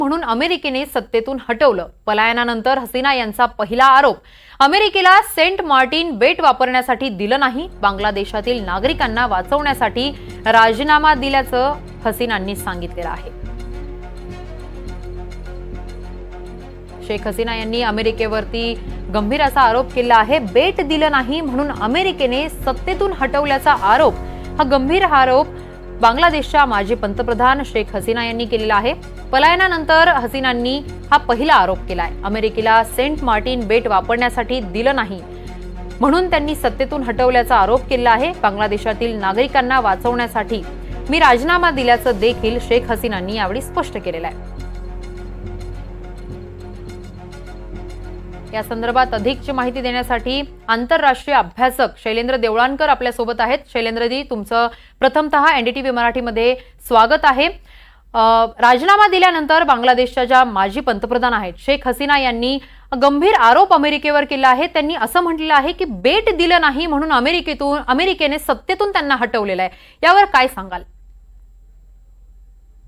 म्हणून अमेरिकेने सत्तेतून हटवलं। पलायनानंतर हसीना यांचा पहिला आरोप, अमेरिकेला सेंट मार्टिन बेट वापरण्यासाठी दिलं नाही, बांगलादेशातील नागरिकांना वाचवण्यासाठी राजीनामा दिल्याचं हसीनांनी सांगितलेलं आहे। शेख हसीना यांनी अमेरिकेवरती गंभीर असा आरोप केला आहे। बेट दिलं नाही म्हणून अमेरिकेने सत्तेतून हटवल्याचा आरोप, हा गंभीर आरोप बांगलादेशच्या माजी पंतप्रधान शेख हसीना यांनी केलेला आहे। पलायनानंतर हसीनांनी हा पहिला आरोप केलाय। अमेरिकेला सेंट मार्टिन बेट वापरण्यासाठी दिलं नाही म्हणून त्यांनी सत्तेतून हटवल्याचा आरोप केला आहे। बांगलादेशातील नागरिकांना वाचवण्यासाठी मी राजीनामा दिल्याचं देखील शेख हसीनांनी यावेळी स्पष्ट केलेलं आहे। या संदर्भात अधिकची माहिती देण्यासाठी आंतरराष्ट्रीय अभ्यासक शैलेंद्र देवळानकर आपल्या सोबत आहेत। शैलेंद्रजी, तुमचं प्रथमतः एनडीटीव्ही मराठीमध्ये स्वागत आहे। राजीनामा दिल्यानंतर बांगलादेशच्या ज्या माजी पंतप्रधान आहेत शेख हसीना यांनी गंभीर आरोप अमेरिकेवर केला आहे। त्यांनी असं म्हटलं आहे की बेट दिलं नाही म्हणून अमेरिकेने सत्तेतून त्यांना हटवलेलं आहे। यावर काय सांगाल?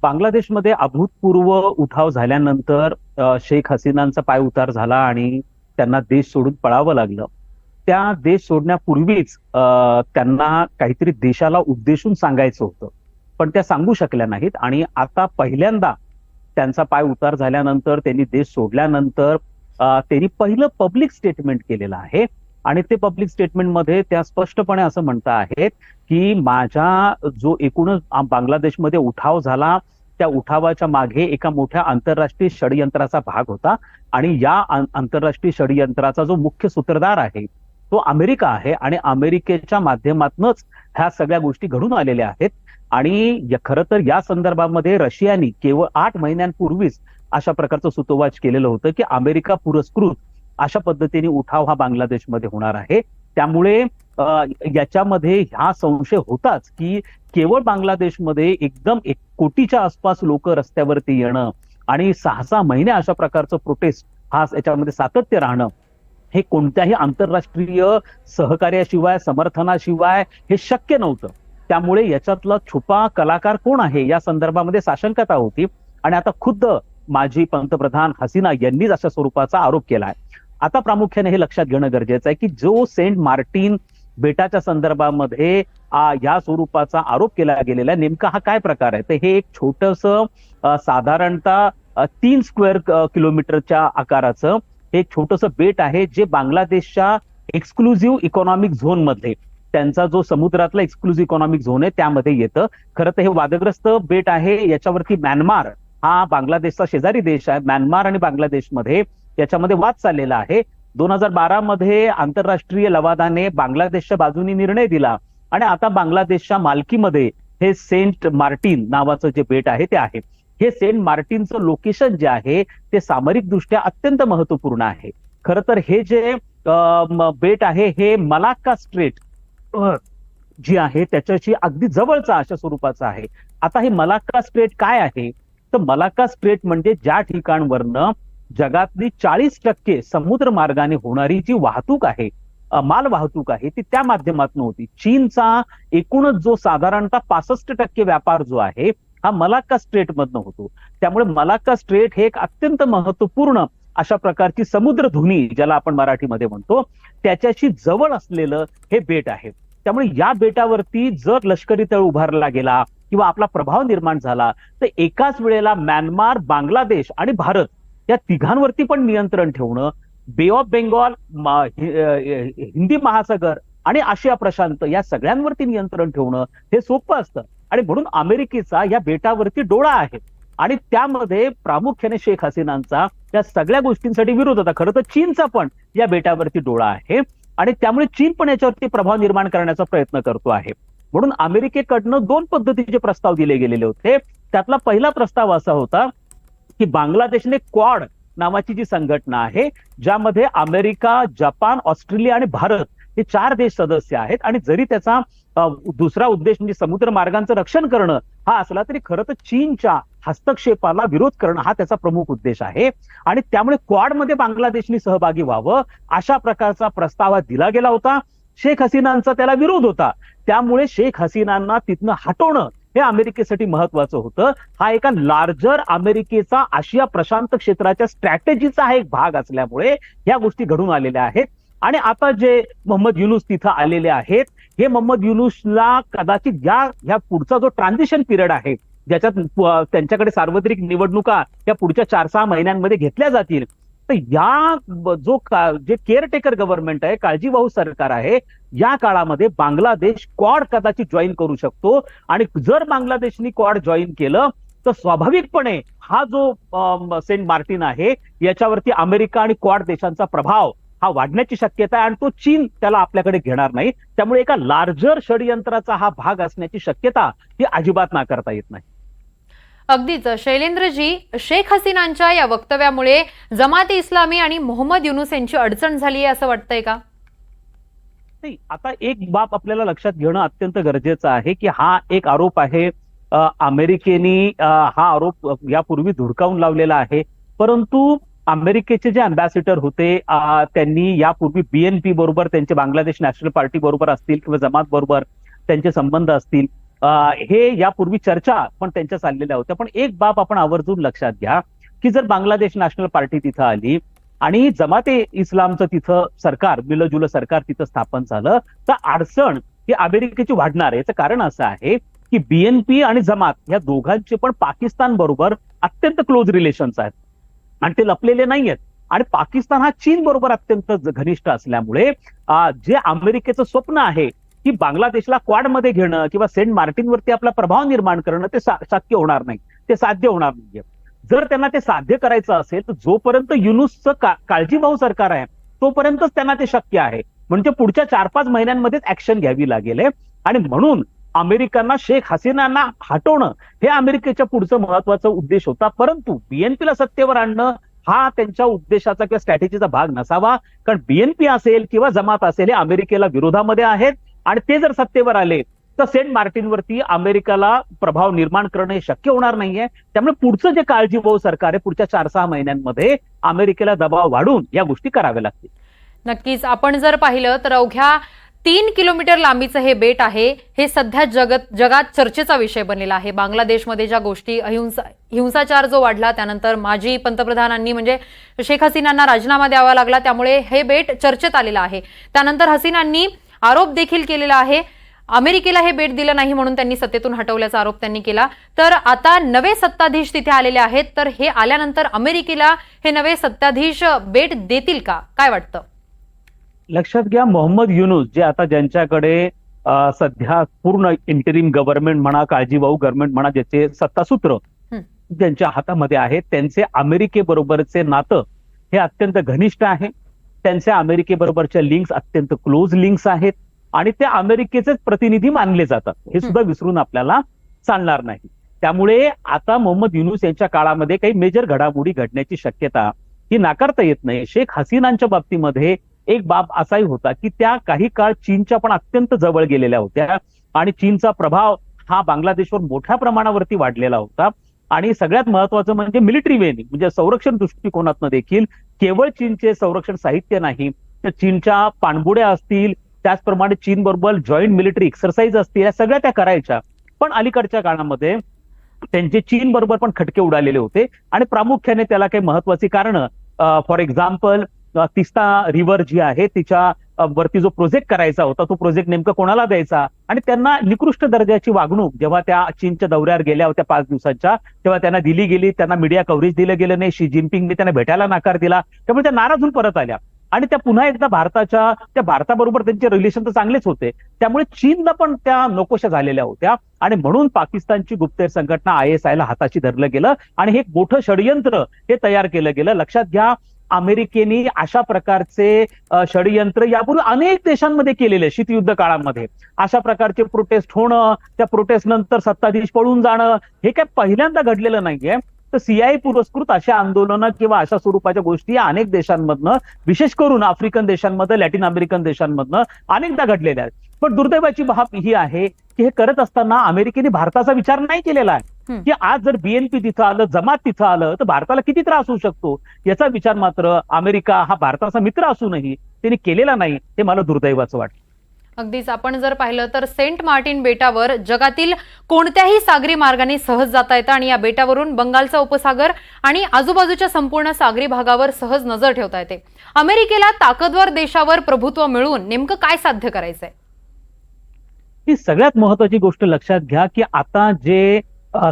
बांगलादेशमध्ये अभूतपूर्व उठाव झाल्यानंतर शेख हसीनांचा पाय उतार झाला आणि त्यांना देश सोडून पळावं लागलं। त्या देश सोडण्यापूर्वीच त्यांना काहीतरी देशाला उद्देशून सांगायचं होतं, पण त्या सांगू शकल्या नाहीत। आणि आता पहिल्यांदा त्यांचा पाय उतार झाल्यानंतर, त्यांनी देश सोडल्यानंतर त्यांनी पहिलं पब्लिक स्टेटमेंट केलेलं आहे। आणि ते पब्लिक स्टेटमेंटमध्ये त्या स्पष्टपणे असं म्हणता आहेत की माझा जो एकूणच बांगलादेशमध्ये उठाव झाला, त्या उठावाच्या मागे एका मोठ्या आंतरराष्ट्रीय षडयंत्राचा भाग होता आणि या आंतरराष्ट्रीय षडयंत्राचा जो मुख्य सूत्रधार आहे तो अमेरिका आहे आणि अमेरिकेच्या माध्यमातूनच ह्या सगळ्या गोष्टी घडून आलेल्या आहेत। आणि खरं तर या संदर्भामध्ये रशियाने केवळ 8 महिन्यांपूर्वीच अशा प्रकारचं सूतोवाच केलेलं होतं की अमेरिका पुरस्कृत अशा पद्धतीने उठाव हा बांगलादेशमध्ये होणार आहे। त्यामुळे याच्यामध्ये हा संशय होताच की केवळ बांगलादेशमध्ये एकदम 1 कोटीच्या आसपास लोक रस्त्यावरती येणं आणि 6-6 महिने अशा प्रकारचं प्रोटेस्ट हा याच्यामध्ये सातत्य राहणं, हे कोणत्याही आंतरराष्ट्रीय सहकार्याशिवाय, समर्थनाशिवाय हे शक्य नव्हतं। त्यामुळे याच्यातला छुपा कलाकार कोण आहे या संदर्भामध्ये साशंकता होती आणि आता खुद्द माजी पंतप्रधान हसीना यांनीच अशा स्वरूपाचा आरोप केलाय। आता प्रामुख्याने हे लक्षात घेणं गरजेचं आहे की जो सेंट मार्टिन बेटाच्या संदर्भामध्ये या स्वरूपाचा आरोप केला गेलेला आहे, नेमका हा काय प्रकार आहे? तर हे एक छोटंसं साधारणतः 3 स्क्वेअर किलोमीटरच्या आकाराचं एक छोटंसं बेट आहे, जे बांगलादेशच्या एक्सक्लुझिव्ह इकॉनॉमिक झोन मध्ये, त्यांचा जो समुद्रातला एक्सक्लुझिव्ह इकॉनॉमिक झोन आहे त्यामध्ये येतं। खरं तर हे वादग्रस्त बेट आहे। याच्यावरती म्यानमार हा बांगलादेशचा शेजारी देश आहे। म्यानमार आणि बांगलादेशमध्ये याच्यामध्ये वाद चाललेला आहे। 2012 मध्ये आंतरराष्ट्रीय लवादाने बांगलादेशच्या बाजूने निर्णय दिला आणि आता बांगलादेशच्या मालकीमध्ये हे सेंट मार्टिन नावाचं जे बेट आहे ते आहे। हे सेंट मार्टिनचं लोकेशन जे आहे ते सामरिक दृष्ट्या अत्यंत महत्वपूर्ण आहे। खरं तर हे जे बेट आहे हे मलाक्का स्ट्रेट जी आहे त्याच्याशी अगदी जवळचा अशा स्वरूपाचा आहे। आता हे मलाक्का स्ट्रेट काय आहे? तर मलाक्का स्ट्रेट म्हणजे ज्या ठिकाणवरनं जगातली 40% समुद्र मार्गाने होणारी जी वाहतूक आहे, माल वाहतूक आहे, ती त्या माध्यमातून होती। चीनचा एकूणच जो साधारणतः 65% व्यापार जो आहे हा मलाक्का स्ट्रेट मधनं होतो। त्यामुळे मलाक्का स्ट्रेट हे एक अत्यंत महत्वपूर्ण अशा प्रकारची समुद्रधुनी, ज्याला आपण मराठीमध्ये म्हणतो, त्याच्याशी जवळ असलेलं हे बेट आहे। त्यामुळे या बेटावरती जर लष्करी तळ उभारला गेला किंवा आपला प्रभाव निर्माण झाला तर एकाच वेळेला म्यानमार, बांगलादेश आणि भारत या तिघांवरती पण नियंत्रण ठेवणं, बे ऑफ बेंगॉल, हिंदी महासागर आणि आशिया प्रशांत या सगळ्यांवरती नियंत्रण ठेवणं हे सोपं असतं। आणि म्हणून अमेरिकेचा या बेटावरती डोळा आहे आणि त्यामध्ये प्रामुख्याने शेख हसीनांचा या सगळ्या गोष्टींसाठी विरोध होता। खरं तर चीनचा पण या बेटावरती डोळा आहे आणि त्यामुळे चीन पण याच्यावरती प्रभाव निर्माण करण्याचा प्रयत्न करतो आहे। म्हणून अमेरिकेकडनं 2 पद्धतीचे प्रस्ताव दिले गेलेले होते। त्यातला पहिला प्रस्ताव असा होता की बांगलादेशने क्वाड नावाची जी संघटना आहे, ज्यामध्ये अमेरिका, जपान, ऑस्ट्रेलिया आणि भारत हे 4 देश सदस्य आहेत आणि जरी त्याचा दुसरा उद्देश म्हणजे समुद्र मार्गांचं रक्षण करणं हा असला तरी खरं तर चीनच्या हस्तक्षेपाला विरोध करणं हा त्याचा प्रमुख उद्देश आहे। आणि त्यामुळे क्वाडमध्ये बांगलादेशने सहभागी व्हावं अशा प्रकारचा प्रस्ताव दिला गेला होता। शेख हसीनांचा त्याला विरोध होता। त्यामुळे शेख हसीनांना तिथनं हटवणं हे अमेरिकेसाठी महत्वाचं होतं. हा एका लार्जर अमेरिकेचा आशिया प्रशांत क्षेत्राच्या स्ट्रॅटेजीचा हा एक भाग असल्यामुळे या गोष्टी घडून आलेल्या आहेत. आणि आता जे मोहम्मद युनूस तिथं आलेले आहेत, हे मोहम्मद युनूसला कदाचित ह्या पुढचा जो ट्रान्झिशन पिरियड आहे, ज्याच्यात त्यांच्याकडे सार्वत्रिक निवडणुका या पुढच्या 4-6 महिन्यांमध्ये घेतल्या जातील, तर जे केअरटेकर गव्हर्नमेंट आहे, काळजीवाहू सरकार आहे, या काळामध्ये बांगलादेश क्वाड कदाचित जॉईन करू शकतो. आणि जर बांगलादेशनी क्वाड जॉईन केलं तर स्वाभाविकपणे हा जो सेंट मार्टिन आहे याच्यावरती अमेरिका आणि क्वाड देशांचा प्रभाव हा वाढण्याची शक्यता आहे, आणि तो चीन त्याला आपल्याकडे घेणार नाही. त्यामुळे एका लार्जर षडयंत्राचा हा भाग असण्याची शक्यता ही अजिबात नाकारता येत नाही. अगदीच शैलेंद्रजी, शेख हसीनांच्या या वक्तव्यामुळे जमाते इस्लामी आणि मोहम्मद युनूस यांची अडचण झाली आहे असं वाटतंय का? नाही, आता एक बाब आपल्याला लक्षात घेणं अत्यंत गरजेचं आहे की हा एक आरोप आहे. अमेरिकेने हा आरोप यापूर्वी धुडकावून लावलेला आहे, परंतु अमेरिकेचे जे अँबॅसिडर होते त्यांनी यापूर्वी BNP बरोबर, त्यांचे बांगलादेश नॅशनल पार्टी बरोबर असतील किंवा जमात बरोबर त्यांचे संबंध असतील, हे यापूर्वी चर्चा पण त्यांच्या चाललेल्या होत्या. पण एक बाब आपण आवर्जून लक्षात घ्या की जर बांगलादेश नॅशनल पार्टी तिथं आली आणि जमाते इस्लामचं तिथं सरकार, मिलजुल सरकार तिथं स्थापन झालं, तर अडचण ही अमेरिकेची वाढणार आहे. याचं कारण असं आहे की BNP आणि जमात या दोघांचे पण पाकिस्तान बरोबर अत्यंत क्लोज रिलेशन्स आहेत आणि ते लपलेले नाही आहेत. आणि पाकिस्तान हा चीन बरोबर अत्यंत घनिष्ठ असल्यामुळे जे अमेरिकेचं स्वप्न आहे की बांगलादेशला क्वाडमध्ये घेणं किंवा सेंट मार्टिनवरती आपला प्रभाव निर्माण करणं, ते शक्य होणार नाही, ते साध्य होणार नाहीये. जर त्यांना ते साध्य करायचं असेल तर जोपर्यंत युनूसचं काळजीवाहू सरकार आहे तोपर्यंतच त्यांना ते शक्य आहे. म्हणजे पुढच्या 4-5 महिन्यांमध्येच ऍक्शन घ्यावी लागेल. आणि म्हणून अमेरिकांना शेख हसीनांना हटवणं हे अमेरिकेच्या पुढचं महत्वाचा उद्देश होता. परंतु BNPला सत्तेवर आणणं हा त्यांच्या उद्देशाचा किंवा स्ट्रॅटेजीचा भाग नसावा, कारण BNP असेल किंवा जमात असेल हे अमेरिकेला विरोधामध्ये आहेत. आणि ते जर सत्तेवर आले तर सेंट मार्टिनवरती अमेरिकाला प्रभाव निर्माण करणं हे शक्य होणार नाहीये. त्यामुळे पुढचं जे काळजीवाहू सरकार आहे, पुढच्या 4-6 महिन्यांमध्ये अमेरिकेला दबाव वाढून या गोष्टी कराव्या लागतील. नक्कीच. आपण जर पाहिलं तर अवघ्या 3 किलोमीटर लांबीचं हे बेट आहे, हे सध्या जगात चर्चेचा विषय बनलेला आहे. बांगलादेशमध्ये ज्या गोष्टी, हिंसाचार जो वाढला, त्यानंतर माजी पंतप्रधानांनी म्हणजे शेख हसीनांना राजीनामा द्यावा लागला, त्यामुळे हे बेट चर्चेत आलेलं आहे. त्यानंतर हसीनांनी आरोप देखील केलेला आहे, अमेरिकेला हे बेट दिलं नाही म्हणून त्यांनी सत्तेतून हटवल्याचा आरोप त्यांनी केला. तर आता नवे सत्ताधीश तिथे आलेले आहेत, तर हे आल्यानंतर अमेरिकेला हे नवे सत्ताधीश बेट देतील का, काय वाटतं? लक्षात घ्या, मोहम्मद युनूस जे आता ज्यांच्याकडे सध्या पूर्ण इंटरिम गव्हर्नमेंट म्हणा, काळजीवाहू गव्हर्नमेंट म्हणा, ज्याचे सत्तासूत्र ज्यांच्या हातामध्ये आहेत, त्यांचे अमेरिकेबरोबरचे नातं हे अत्यंत घनिष्ठ आहे. त्यांच्या अमेरिकेबरोबरच्या लिंक्स अत्यंत क्लोज लिंक्स आहेत आणि ते अमेरिकेचेच प्रतिनिधी मानले जातात, हे सुद्धा विसरून आपल्याला चालणार नाही. त्यामुळे आता मोहम्मद युनूस यांच्या काळामध्ये काही मेजर घडामोडी घडण्याची शक्यता ही नाकारता येत नाही. शेख हसीनांच्या बाबतीमध्ये एक बाब असाही होता की त्या काही काळ चीनच्या पण अत्यंत जवळ गेलेल्या होत्या आणि चीनचा प्रभाव हा बांगलादेशवर मोठ्या प्रमाणावरती वाढलेला होता. आणि सगळ्यात महत्वाचं म्हणजे मिलिटरी वेनी, म्हणजे संरक्षण दृष्टिकोनातनं देखील केवळ चीनचे संरक्षण साहित्य नाही, तर चीनच्या पाणबुड्या असतील, त्याचप्रमाणे चीन बरोबर जॉईंट मिलिटरी एक्सरसाइज असतील, या सगळ्या त्या करायच्या. पण अलीकडच्या काळामध्ये त्यांचे चीन बरोबर पण खटके उडालेले होते आणि प्रामुख्याने त्याला काही महत्वाची कारणं, फॉर एक्झाम्पल तिस्ता रिव्हर जी आहे तिच्या वरती जो प्रोजेक्ट करायचा होता तो प्रोजेक्ट नेमका कोणाला द्यायचा, आणि त्यांना निकृष्ट दर्जाची वागणूक जेव्हा त्या चीनच्या दौऱ्यावर गेल्या होत्या 5 दिवसांच्या, तेव्हा त्यांना दिली गेली, त्यांना मीडिया कव्हरेज दिलं गेलं नाही, शी जिनपिंगने त्यांना भेटायला नकार दिला, त्यामुळे त्या नाराज होऊन परत आल्या आणि त्या पुन्हा एकदा भारताबरोबर त्यांचे रिलेशन तर चांगलेच होते, त्यामुळे चीनला पण त्या नकोशा झालेल्या होत्या. आणि म्हणून पाकिस्तानची गुप्तहेर संघटना ISIला हाताशी धरलं गेलं आणि हे एक मोठं षडयंत्र हे तयार केलं गेलं. लक्षात घ्या, अमेरिकेने अशा प्रकारचे षडयंत्र यापूर्वी अनेक देशांमध्ये केलेले, शीतयुद्ध काळामध्ये अशा प्रकारचे प्रोटेस्ट होणं, त्या प्रोटेस्ट नंतर सत्ताधीश पळून जाणं, हे काय पहिल्यांदा घडलेलं नाहीये. तर CIA पुरस्कृत अशा आंदोलनं किंवा अशा स्वरूपाच्या गोष्टी या अनेक देशांमधनं, विशेष करून आफ्रिकन देशांमध्ये, लॅटिन अमेरिकन देशांमधनं अनेकदा घडलेल्या आहेत. पण दुर्दैवाची बाब ही आहे की हे करत असताना अमेरिकेने भारताचा विचार नाही केलेला आहे की आज जर BNP तिथं आलं, जमात तिथं आलं तर भारताला किती त्रास होऊ शकतो, याचा विचार मात्र अमेरिका हा भारताचा मित्र असूनही त्यांनी केलेला नाही. हे मला दुर्दैवाचं वाटतं. अगदीच आपण जर पाहिलं तर सेंट मार्टिन बेटावर जगातील कोणत्याही सागरी मार्गाने सहज जाता येतं आणि या बेटावरून बंगालचा उपसागर आणि आजूबाजूच्या संपूर्ण सागरी भागावर सहज नजर ठेवता येते. अमेरिकेला ताकदवर देशावर प्रभुत्व मिळवून नेमकं काय साध्य करायचंय? ही सगळ्यात महत्वाची गोष्ट लक्षात घ्या की आता जे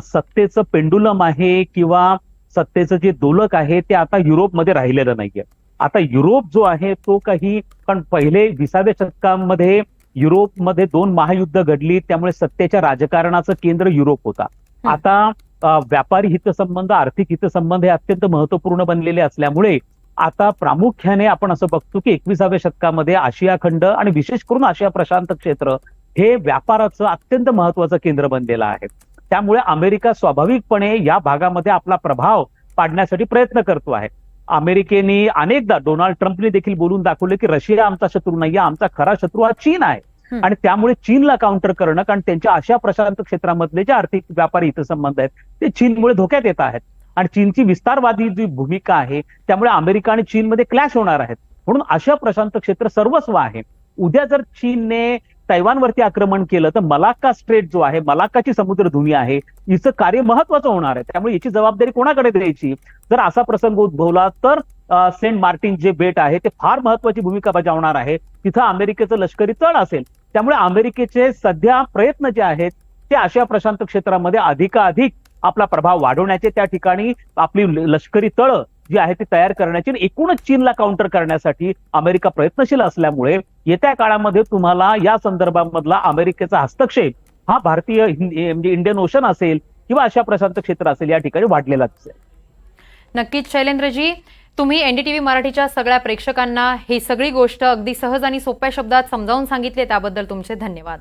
सत्तेचं पेंडुलम आहे किंवा सत्तेचं जे दोलक आहे ते आता युरोपमध्ये राहिलेलं नाहीये. आता युरोप जो आहे तो काही, कारण पहिले 20व्या शतकामध्ये युरोपमध्ये 2 महायुद्ध घडली, त्यामुळे सत्तेच्या राजकारणाचं केंद्र युरोप होता. आता व्यापारी हितसंबंध, आर्थिक हितसंबंध हे अत्यंत महत्वपूर्ण बनलेले असल्यामुळे आता प्रामुख्याने आपण असं बघतो की 21व्या शतकामध्ये आशिया खंड आणि विशेष करून आशिया प्रशांत क्षेत्र हे व्यापाराचं अत्यंत महत्वाचं केंद्र बनलेलं आहे. त्यामुळे अमेरिका स्वाभाविकपणे या भागामध्ये आपला प्रभाव पाडण्यासाठी प्रयत्न करतो आहे. अमेरिकेने अनेकदा, डोनाल्ड ट्रम्पने देखील बोलून दाखवले की रशिया आमचा शत्रू नाहीये, आमचा खरा शत्रू हा चीन आहे. आणि त्यामुळे चीनला काउंटर करणं, कारण त्यांच्या आशिया प्रशांत क्षेत्रामधले जे आर्थिक व्यापारी हितसंबंध आहेत ते चीनमुळे धोक्यात येत आहेत. आणि चीनची विस्तारवादी जी भूमिका आहे त्यामुळे अमेरिका आणि चीनमध्ये क्लॅश होणार आहेत. म्हणून आशिया प्रशांत क्षेत्र सर्वस्व आहे. उद्या जर चीनने तैवानवरती आक्रमण केलं तर मलाक्का स्ट्रेट जो आहे, मलाक्काची समुद्रधुनी आहे, हिचं कार्य महत्वाचं होणार आहे. त्यामुळे याची जबाबदारी कोणाकडे द्यायची? जर असा प्रसंग उद्भवला तर सेंट मार्टिन जे बेट आहे ते फार महत्वाची भूमिका बजावणार आहे. तिथं अमेरिकेचं लष्करी तळ असेल. त्यामुळे अमेरिकेचे सध्या प्रयत्न जे आहेत ते आशिया प्रशांत क्षेत्रामध्ये अधिकाधिक आपला प्रभाव वाढवण्याचे, त्या ठिकाणी आपली लष्करी तळ जी आहे ती तयार करण्याची, एकूणच चीनला काउंटर करण्यासाठी अमेरिका प्रयत्नशील असल्यामुळे येत्या काळामध्ये तुम्हाला या संदर्भामधला अमेरिकेचा हस्तक्षेप हा भारतीय म्हणजे इंडियन ओशन असेल किंवा आशिया प्रशांत क्षेत्र असेल या ठिकाणी वाढलेला दिसेल. नक्कीच शैलेंद्रजी, तुम्ही NDTV मराठीच्या सगळ्या प्रेक्षकांना ही सगळी गोष्ट अगदी सहज आणि सोप्या शब्दात समजावून सांगितली, त्याबद्दल तुमचे धन्यवाद.